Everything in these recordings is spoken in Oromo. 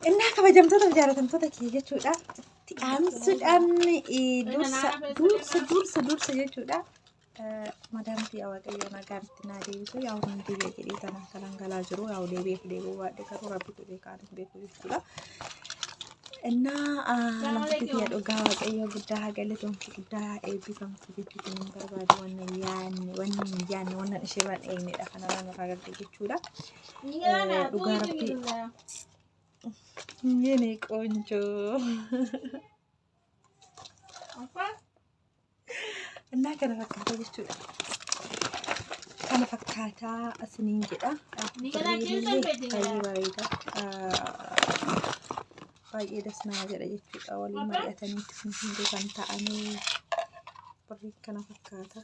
Innaa kabajamtoota fi jaalatamtoota kiyya jechuudha. Aansuudhaan dursa jechuudha. Madaamti yaa waaqayyo nagaatti naa deebisu yaa hundi deebi'e jedhee tanaan kanan galaa jiru yaa deebi'ee waadde garuu rabbitu beekaa beeku jechuudha. Innaa namatti kiyya dhugaa waaqayyo guddaa galatoomtu guddaa eebbifamtu jechuudha. Inni barbaadu wanni yaanne wannan ishee waan eegnedha kanarraan irraa gadde jechuudha. Dhugaa rabbii Yeni konco. Nah kana fakkaata jechuudha. Kana fakkaataa asiniin jedha. Baay'ee bareeda. Baay'ee dasnaa jedha jechuudha. Waliin mari'ataniitti hunduu kan ta'anii barii kana fakkaata.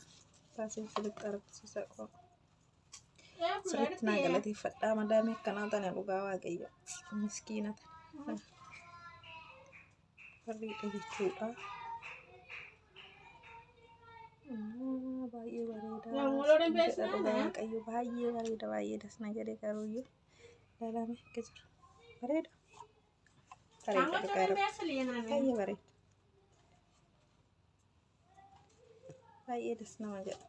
Taasisa sirriitti argisiisa qaba. Sirriitti naa galateeffadhaa madaamii akkanaa tana dhugaa waaqayyo. Miskiinata. Bareeda jechuudha. Baay'ee bareeda. Waaqayyo baay'ee bareeda baay'ee dasna jedhee garuuyyuu ilaalame akka jiru. Bareeda. Baay'ee bareeda. Baay'ee dasna jedha.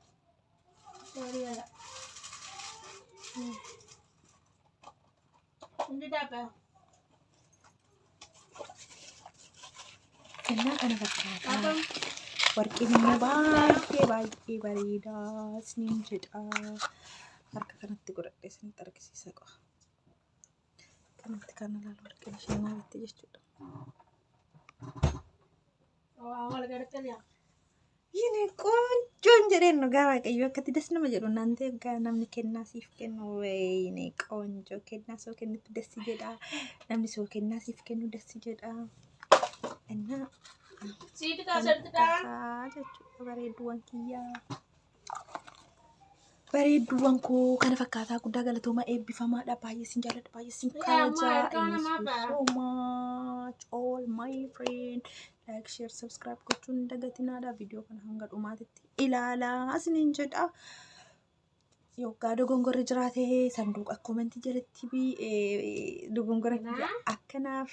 Innaa kana fakkaata. Warqeen immoo baay'ee bareeda isiniin jedha. Harka kanatti godhadhee isinitti argisiisa qaba. Kanatti kan ilaalu warqeen ishee naafatti jechuudha. Yini qoonjoon jedheen dhugaa waaqayyo akkatti das nama jedhu naante egaa namni kennaa siif kennu wayini qoonjoo kennaa soo kennitu dassi jedha. Namni soo kennaa siif kennu dassi jedha. Innaa jechuudha bareedduuwwan kiyyaa. Bareedduuwwan koo kana fakkaataa guddaa galatooma eebbifamaadha. Baay'ee sin jaalladha baay'ee sin kabajaa. Thank you so much all my friend. Like, share, subscribe gochuun hin dagatinaadha. Viidiyoo kana hanga dhumaatitti ilaalaa isiniin jedha. Yookaan dogongorri jiraate sanduuqa komentii jalatti dogongora akkanaaf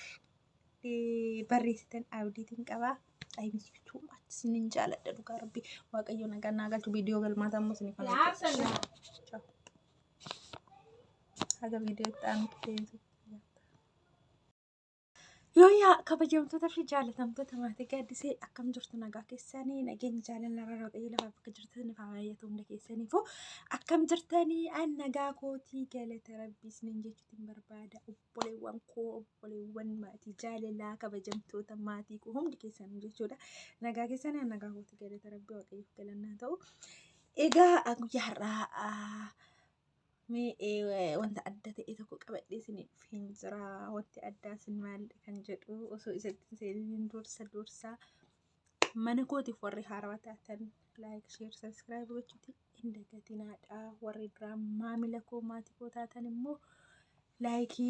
barreessitan abdiitiin qaba. I miss you too much. Isiniin jaalladha dhugaa rabbii waaqayyo nagaa naa galchu viidiyoo galmaataa immoo isinii kana haga viidiyoo itti aanutti Yooyaa kabajamtoota fi jaalatamtoota maatii gaaddisee akkam jirtu nagaa keessanii nageenya jaalala waaqayyo lafa bakka jirtan faayatu hunda keessaniifuu akkam jirtanii an nagaa kootii galata rabbii isiniin jechuutiin barbaada obboleewwan koo obboleewwan maatii jaalalaa kabajamtoota maatii koo hundi keessanii jechuudha nagaa keessanii an nagaa kootii galata rabbii waaqayyoof galannaa ta'u egaa guyyaa har'aa wanta adda ta'e tokko qabadhee isiniif hin jira. Wanti addaa isin maal kan jedhu osoo isatti seenin dursa mana kootiif warri haarawaa taatan like share subscribe gochuuti hin dagatinaadha. Warri duraan maamila koo maatii koo taatan immoo like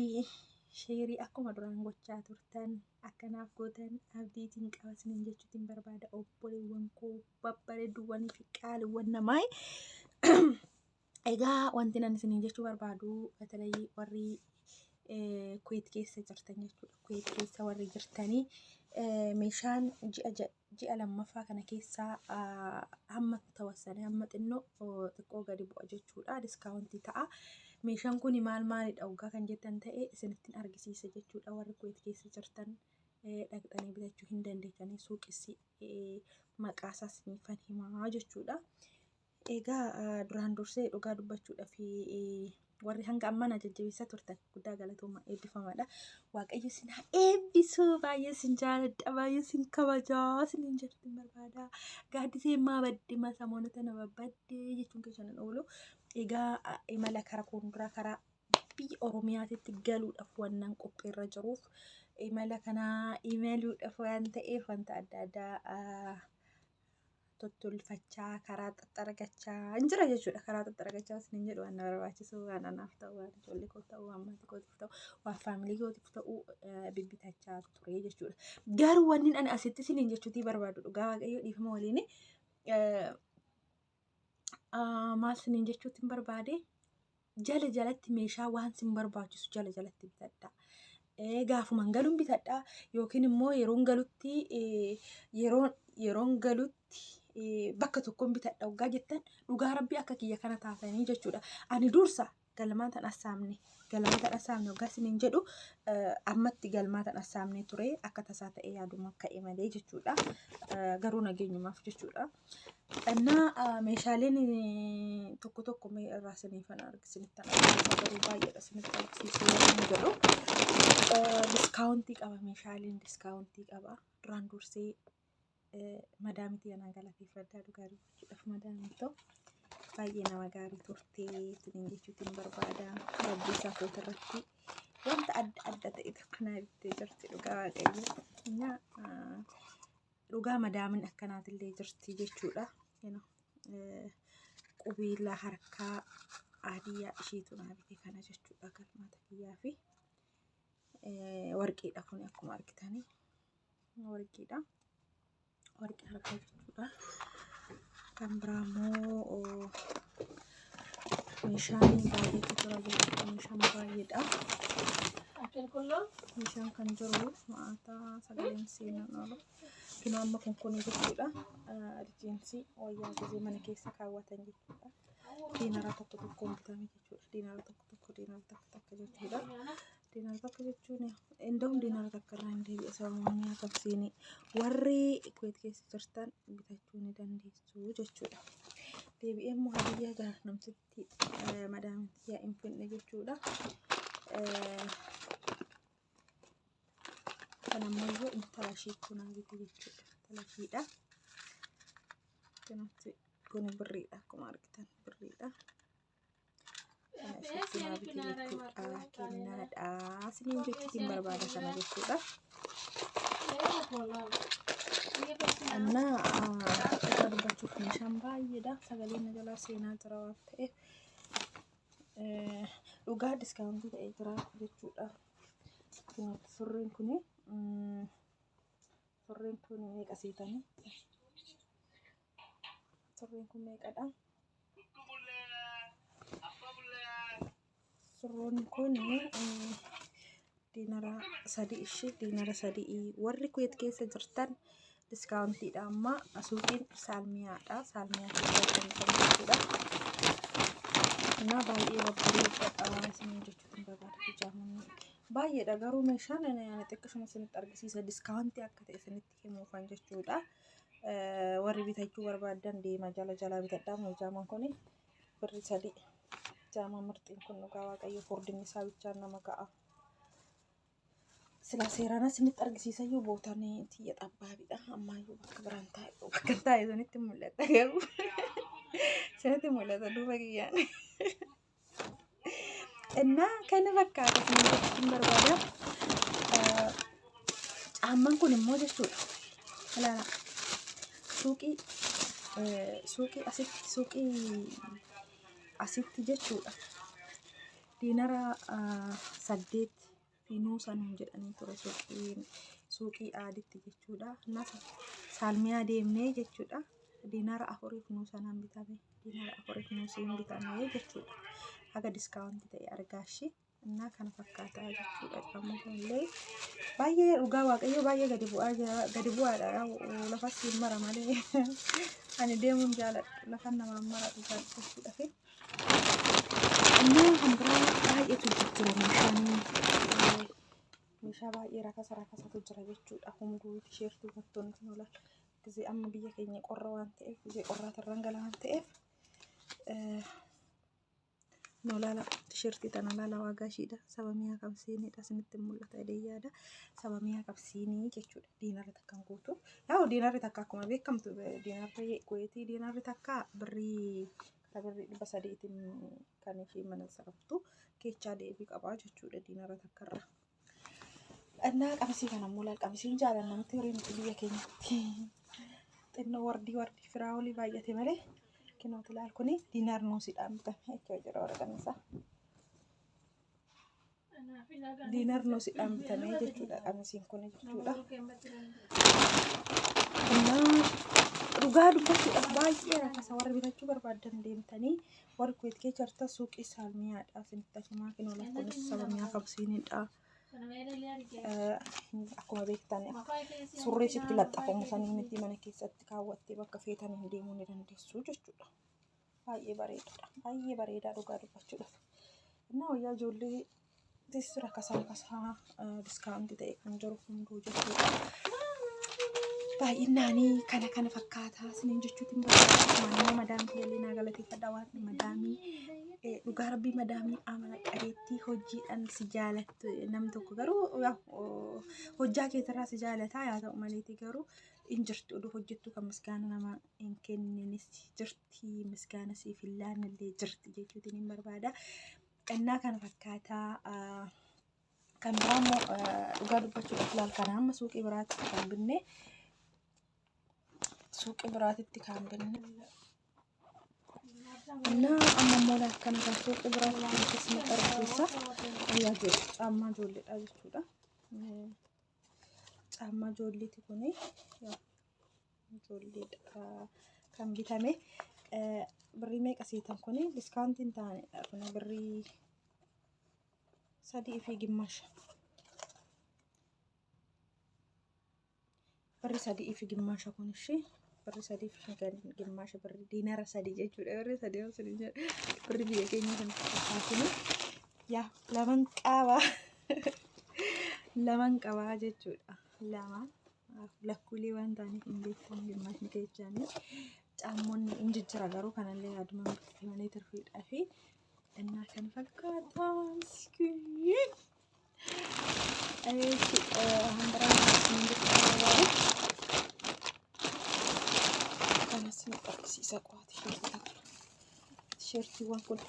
share akkuma duraan gochaa turtan akkanaaf gootan abdiitiin qaba isiniin jechuutiin barbaada obboleewwan koo babbareedduuwwanii fi qaaliiwwan namaa. Egaa wanti nan isiniin jechuu barbaadu batalayii warri Kuwait keessa jirtan jechuudha. Kuwait keessa warri jirtanii meeshaan ji'a lammaffaa kana keessaa hamma tawassanii hamma xiqqoo gadi bu'a jechuudha. Diskaawuntii ta'a. Meeshaan kun maalidha dhugaa kan jettan ta'e isinittiin argisiisa jechuudha. Warri Kuwait keessa jirtan dhaqxanii bitachuu hin dandeessanii suuqissi maqaa isaas isiniifan himaa jechuudha. Egaa duraan dursee dhugaa dubbachuudha fi warri hanga ammaan jajjabeessaa turtan guddaa galatooma eebbifamaadha. Waaqayyo isin haa eebbisu baay'ee isin jaalladha baay'ee isin kabajaa isiniin jechuutiin barbaada. Gaaddisee maa baddima samoonota nama baddee jechuun keessan oolu. Egaa imala karaa fuulduraa karaa biyya Oromiyaatitti galuudhaaf wannan qophiirra jiruuf imala kanaa imaluudhaaf waan ta'eef wanta adda addaa tottolfachaa karaa xaxaragachaa injira jechuudha. Karaa xaxaragachaa isiniin jedhu waan barbaachisu waan anaaf ta'u waan ijoollee koo ta'u waan maatii kootiif ta'u waan faamilii kootiif ta'u bibbitachaa ture jechuudha. Garuu wanni ani asitti isiniin jechuutii barbaadu dhugaa waaqayyo dhiifama waliin maal isiniin jechuutiin barbaade jala jalatti meeshaa waan sin barbaachisu jala jalatti bitadha. gaafuman galuun bitadhaa yookiin immoo yeroon galutti bakka tokkoon bitadha waggaa jettan dhugaa rabbii akka kiyya kana taatanii jechuudha. Ani dursa galmaatan assaamne waggaa isiniin jedhu ammatti galmaatan assaamne ture akka tasaa ta'e yaaduma ka'e malee jechuudha. Garuu nageenyumaaf jechuudha. Innaa meeshaaleen tokko irraa isiniifan argisinitti garuu baay'eedha isinitti argisiisuu jedhu. Diskaawuntii qaba meeshaaleen diskaawuntii qaba. Duraan dursee madaamiti anaa galateeffadhaa dhugaatii jechuudhaaf madaamtoo baay'ee nama gaarii turtee isiniin jechuutiin barbaada. Rabbii isaa foota irratti wanta adda ta'e tokko naa bittee jirti dhugaa waaqayyo. Dhugaa madaamin akkanaatillee jirti jechuudha. Qubeellaa harkaa adiyaa isheetu naa bite kana jechuudha galmaata kiyyaa fi warqiidha kun akkuma argitanii warqiidha. Warqii harkaa jechuudha. Kan biraammoo meeshaan baay'eetu jira jechuudha. Meeshaan baay'eedha. Meeshaan kan jiru maataa sagaleen seenan oolu. Kinoo amma kun jechuudha. Rijiinsii wayyaa gisee mana keessa kaawwatan jechuudha. Diinara tokkoon bitame jechuudha. Diinara tokko jechuudha. Diinara tokko jechuun indahum diinara takka irraa hin deebi'e sababni akkasiini warri Kuwait keessa jirtan bitachuu ni dandeessu jechuudha. Deebi'ee immoo hadiyyaa gara namtitti madaamiti yaa hin finne jechuudha. Kan ammayyuu intala isheetu naa bite jechuudha. Intala isheedha. Kanatti kun birriidha akkuma argitan birriidha. Isheetu naa bite jechuudha. Kennaadha. Isiniin jechuutiin barbaada kana jechuudha. Annaa dhugaa dubbachuuf meeshaan baay'eedha. Sagaleen na jalaa seenaa jira waan ta'eef dhugaa diskaawuntii ta'ee jira jechuudha. Surreen kun meeqa seetanii? Surreen kun meeqadha? Surroon kun diinara 3 ishee diinara 3 warri Kuwait keessa jirtan diskaawuntiidha. Amma suuqiin saalmiyaadha. Saalmiyaa keessa kan jechuudha. Innaa baay'ee babbareedadha isiniin jechuutiin barbaada hijaamuun baay'eedha. Garuu meeshaan xiqqashuma isinitti argisiisa diskaawuntii akka ta'e isinitti himuufan jechuudha. Warri bitachuu barbaadan deema jala bitadhaa. Hijaamuun kun birri 3 hijaamaa mirxiin kun dhugaa waaqayyo furdinni isaa bichaan nama ga'a. Sila seeraan isinitti argisiisa iyyuu bootaan tiyya xabbaabiidha. Ammayyuu bakka biraan taa'e isinitti mul'ata garuu isinitti mul'ata duuba kiyyaan. Innaa kana fakkaata isiniin jechuutiin barbaada. Caammaan kun immoo jechuudha. Ilaala suuqii asitti jechuudha. Diinara 8 finuu sanuu jedhanii ture suuqii aaditti jechuudha. Saalmiyaa deemnee jechuudha. Diinara 4 finuu sanaan bitame. Diinara 4 finuu siin bitame jechuudha. Haga diskaawuntii ta'e argaashi. Innaa kana fakkaataa jechuudha. Caammaan kunillee baay'ee dhugaa waaqayyo baay'ee gadi bu'aadha. Lafa siin mara malee ani deemuun jaaladha. Lafa namaan mara jechuudha. Innaa kan biraa baay'eetu jira meeshaa baay'ee rakasatu jira jechuudha. Hunduu tisheertii uffattoonni kan oolan gisee amma biyya keenya qorra waan ta'eef gisee qorraatirraan gala waan ta'eef nolaala tisheertii tana laala waagaa ishiidha. Saba mi'a qabsiiniidha isinitti mul'ata yaada. Saba mi'a qabsiinii jechuudha. Diinarri takkaan guutuu. Yaa diinarri takka akkuma beekamtu diinarri Kuwaitii diinarri takka birrii 300 kan ishee mana saraftu keechaa deebii qabaa jechuudha diinarri takkarra. Innaa qabsii kana immoo qabsiin jaalannamti horiin biyya keenyatti xinnoo wardii firaa olii baay'ate malee kinooti laal kuni diinaar nuusiidhaan bitame jechuudha jira waraqaan isaa. Diinaar nuusiidhaan bitame jechuudha qabsiin kun jechuudha. Dhugaa dubbachuudhaaf baay'ee rakasa warri bitachuu barbaadan deemtanii warri Kuwait keessa jirtan suuqii saalmiyaadha isinitti himaa kinoo lakkoon saba mi'a qabsiinidha. akkuma beektan surree sitti laxxafamu sanii miti mana keessatti kaawwattee bakka feetan hin deemuu ni dandeessu jechuudha. Baay'ee bareedaadha. Baay'ee bareedaa dhugaa dubbachuudhaaf. Innaa wayyaa ijoollee teessira kasaa diskaawuntii ta'e kan jiru hunduu jechuudha. Baay'inaanii kana fakkaataa isiniin jechuutiin barbaada. Madaamii illee naa galateeffadha waan madaamii dhugaa rabbii madaamii amala qabeettii hojiidhaan si jaalattu namni tokko garuu hojjaa keessarraa si jaalataa yaa ta'u maleetii garuu in jirti oduu hojjettu kan misgaana nama hin kenninis jirti misgaana siif hin laannillee jirti jechuutiin hin barbaada. Innaa kana fakkaataa kan biraa immoo dhugaa dubbachuudhaaf laal kana amma suuqii biraatti kan binne suuqii biraatitti kan binne innaa amma immoo laal kana kan suuqii biraatti keessuma qarqeessa ayyaa jiru caammaa ijoolleedha jechuudha. Caammaa ijoolleeti kuni ijoolleedha kan bitame birrii meeqa seetan kuni diskaawuntiin ta'anidha kun birrii 3.5 birrii 3.5 kun ishee birrii 3.5 birrii diinara 3 jechuudha birrii 3 birrii biyya keenya kan fakkaatu yaa laman qabaa jechuudha. Lama lakkuulee waan ta'aniif hin beekamu gimmaashni keessaanii caamonni hin jijjira garuu kanallee yaaduma malee tirfiidhaa fi innaa kan fakkaataa miskiin handaraa kanas nu qabsiisa qo'aati tisheertiiwwan kun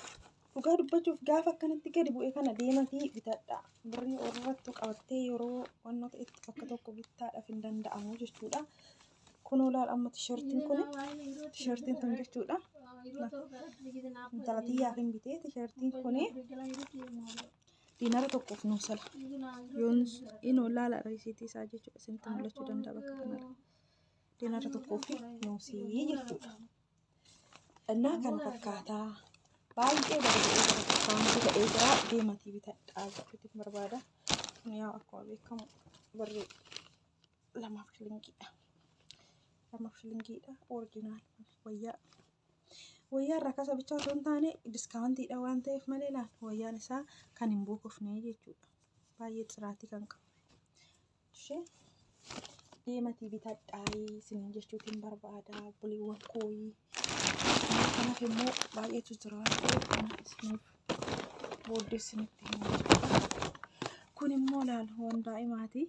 dhugaa dubbachuuf gaafa akkanatti gadi bu'ee kana deematii bitadha. Birrii irratti qabattee yeroo wannoota itti bakka tokko bittaadhaaf hin danda'amu jechuudha. Kun olaal amma tisheertiin kun tisheertiin kun jechuudha. Intalatiyyaaf hin bitee tisheertiin kun diinara tokkoof nuusala. Yoon inni olaala risiitii isaa jechuudha. Isinitti mul'achuu danda'a bakka kanarra. Diinara tokkoof nuusii jechuudha. Innaa kana fakkaataa baay'ee bareedee diskaawuntii ta'ee jira deematii bitadhaa jechuutiin barbaada. Kun yaa akkuma beekamu birrii 2 shilingiidha. 2 shilingiidha orijinaal wayyaa irraa kasa bichaa osoo hin taane diskaawuntiidha waan ta'eef malee laal wayyaan isaa kan hin buukofne jechuudha. Baay'ee xiraatii kan qabu. Ishee deematii bitadhaa isiniin jechuutiin barbaada buleewwan kooyii. Kanaaf immoo baay'eetu jira waan ta'eef kana isiniif booddee isinitti himu. Kun immoo laal daa'imaati.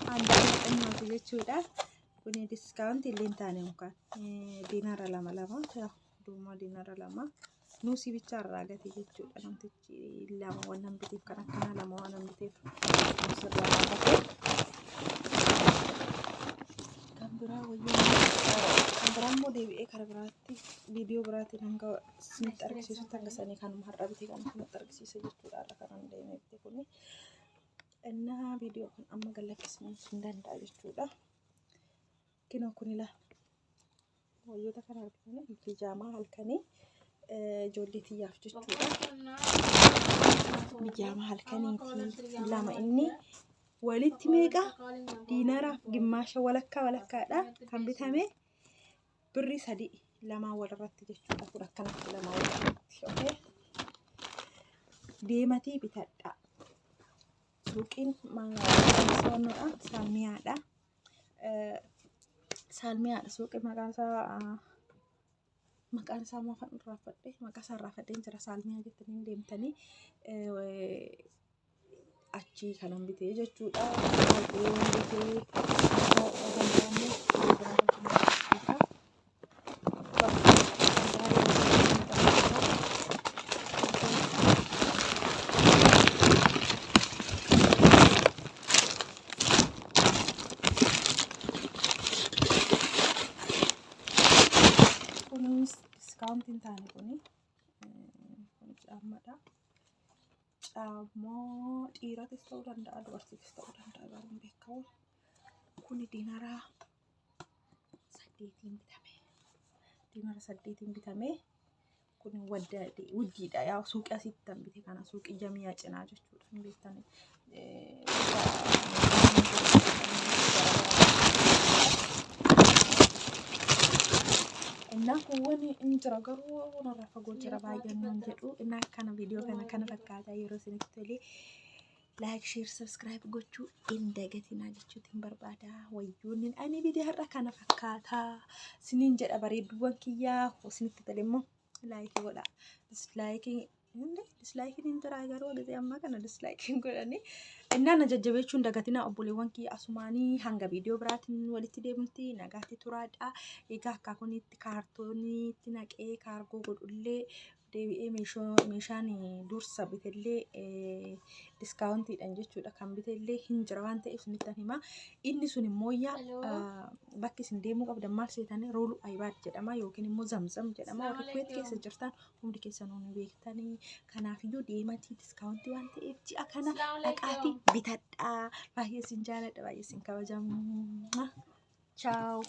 Daa'imaati jechuudha. Kun diskaawuntii illee hin taane mukaan diinara 2 yaa duumaa diinara 2 nuusii bichaa irraa gati jechuudha. Namtichi 2 waan hambiteef kan akkana 2 waan hambiteef nuusirraa gate. Kan biraa wayyaa kan biraa immoo deebi'ee karaa biraatti viidiyoo biraatiin hanga isinitti argisiisutti hanga sanii kanuma har'a bitee kan isinitti argisiisa jechuudha. Har'a kanan deemee bitee kuni innaa viidiyoo kun amma gallakkisuu hin danda'a jechuudha. Kinoo kun ilaa wayyoota kana argitanii bijaamaa halkanii ijoollee tiyyaaf jechuudha. Bijaamaa halkaniiti lama inni walitti meeqa diinaraaf gimmaasha walakkaadha kan bitame birrii 3 lamaan walirratti jechuudha. Kun akkanatti lamaan walirratti deematii bitadha. Suuqiin maqaan Saalmiyaadha. Saalmiyaadha suuqii maqaan isaa maafan irraafadhe maqaa isaa irraafadheen jira. Saalmiyaa jettanii deemtanii achii kanan bitee jechuudha. Baay'ee waan bitee diskaawuntiin taane kuni caammaadha. Caammoo dhiiratis ta'uu danda'a dubartiitis ta'uu danda'a garuu hin beekamu. Kuni diinara 8 bitame. Diinara 8 bitame. Kun wuddiidha yaa suuqii asitti kan bite kana suuqii Jamiyaa cinaa jechuudha. hin beektan. Innaa kuwwan intira garuu narraa fagoo jira baay'een nan jedhu. Innaa kana viidiyoo kana fakkaataa yeroo isinitti tolee like, share, subscribe gochuu hin dagatinaa jechuutiin barbaada. Wayyoonni ani viidiyoo har'a kana fakkaataa siniin jedha bareedduuwwan kiyyaa isinitti tole immoo like godha. Dislikein hin jira garuu gisee ammaa kana dislikein godhanii innaa na jajjabeechuu hin dagatinaa obboleewwan kiyya asumaanii hanga viidiyoo biraatiin walitti deemnutti nagaatti turaadha. Egaa akka kunitti kaartooniitti naqee kaargoo godhullee deebi'ee meeshaan dursa bitellee diskaawuntiidhaan jechuudha kan bitellee hin jira waan ta'eef isinitti hima. Inni sun immoo bakki isin deemuu qabdan maal seetanii rooluu ayibaad jedhama yookiin immoo zamzam jedhama. Warri Kuweet keessa jirtan hundi keessanuu ni beektanii. Kanaafiyyuu deematii diskaawuntii waan ta'eef ji'a kana dhaqaatii bitadhaa. Baay'ee isin jaaladha, baay'ee isin kabajamu. Ciao.